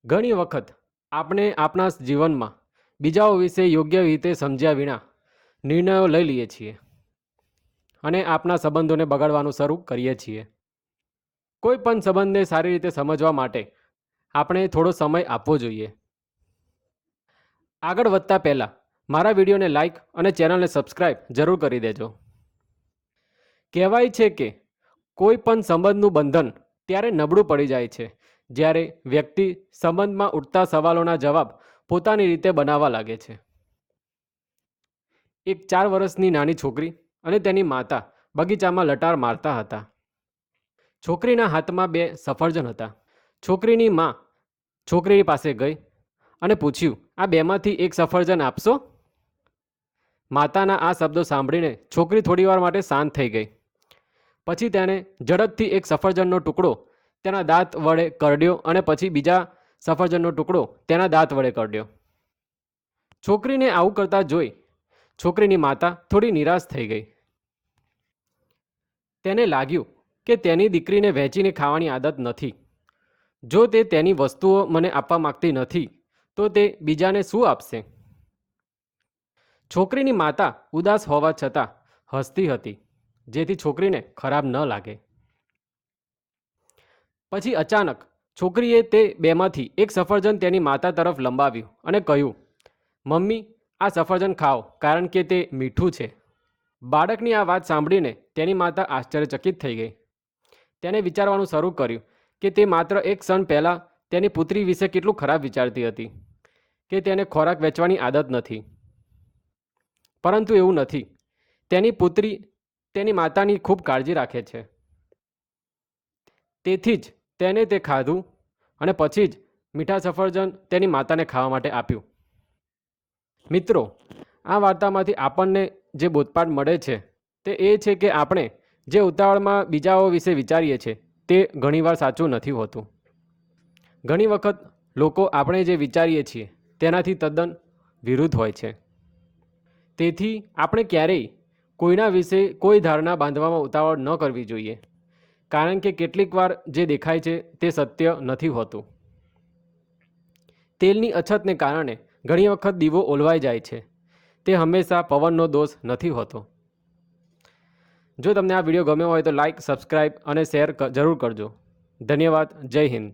ઘણી વખત આપણે આપણા જીવનમાં બીજાઓ વિશે યોગ્ય રીતે સમજ્યા વિના નિર્ણયો લઈ લઈએ છીએ અને આપણા સંબંધોને બગાડવાનું શરૂ કરીએ છીએ. કોઈ પણ સંબંધને સારી રીતે સમજવા માટે આપણે થોડો સમય આપવો જોઈએ. આગળ વધતા પહેલાં મારા વિડીયોને લાઇક અને ચેનલને સબસ્ક્રાઇબ જરૂર કરી દેજો. કહેવાય છે કે કોઈ પણ સંબંધનું બંધન ત્યારે નબળું પડી જાય છે જ્યારે વ્યક્તિ સંબંધમાં ઉઠતા સવાલોના જવાબ પોતાની રીતે બનાવવા લાગે છે. એક 4 વર્ષની નાની છોકરી અને તેની માતા બગીચામાં લટાર મારતા હતા. છોકરીના હાથમાં 2 સફરજન હતા. છોકરીની માં છોકરી પાસે ગઈ અને પૂછ્યું, આ બેમાંથી એક સફરજન આપશો? માતાના આ શબ્દો સાંભળીને છોકરી થોડીવાર માટે શાંત થઈ ગઈ. પછી તેણે ઝડપથી એક સફરજનનો ટુકડો તેના દાંત વડે કરડ્યો અને પછી બીજા સફરજનનો ટુકડો તેના દાંત વડે કરડ્યો. છોકરીને આવું કરતા જોઈ છોકરીની માતા થોડી નિરાશ થઈ ગઈ. તેને લાગ્યું કે તેની દીકરીને વહેંચીને ખાવાની આદત નથી. જો તે તેની વસ્તુઓ મને આપવા માંગતી નથી તો તે બીજાને શું આપશે? છોકરીની માતા ઉદાસ હોવા છતાં હસતી હતી, જેથી છોકરીને ખરાબ ન લાગે. પછી અચાનક છોકરીએ તે બેમાંથી એક સફરજન તેની માતા તરફ લંબાવ્યું અને કહ્યું, મમ્મી, આ સફરજન ખાઓ કારણ કે તે મીઠું છે. બાળકની આ વાત સાંભળીને તેની માતા આશ્ચર્યચકિત થઈ ગઈ. તેણે વિચારવાનું શરૂ કર્યું કે તે માત્ર એક ક્ષણ પહેલાં તેની પુત્રી વિશે કેટલું ખરાબ વિચારતી હતી, કે તેને ખોરાક વેચવાની આદત નથી. પરંતુ એવું નથી. તેની પુત્રી તેની માતાની ખૂબ કાળજી રાખે છે. તેથી જ તેને તે ખાધું અને પછી જ મીઠા સફરજન તેની માતાને ખાવા માટે આપ્યું. મિત્રો, આ વાર્તામાંથી આપણને જે બોધપાઠ મળે છે તે એ છે કે આપણે જે ઉતાવળમાં બીજાઓ વિશે વિચારીએ છીએ તે ઘણીવાર સાચું નથી હોતું. ઘણી વખત લોકો આપણે જે વિચારીએ છીએ તેનાથી તદ્દન વિરુદ્ધ હોય છે. તેથી આપણે ક્યારેય કોઈના વિશે કોઈ ધારણા બાંધવામાં ઉતાવળ ન કરવી જોઈએ, કારણ કે કેટલીક વાર જે દેખાય છે તે સત્ય નથી હોતું. તેલની અછતને કારણે ઘણી વખત દીવો ઓલવાઈ જાય છે. તે હંમેશા પવનનો દોષ નથી હોતો. જો તમને આ વિડીયો ગમ્યો હોય તો લાઇક, સબસ્ક્રાઇબ અને શેર જરૂર કરજો. ધન્યવાદ. જય હિન્દ.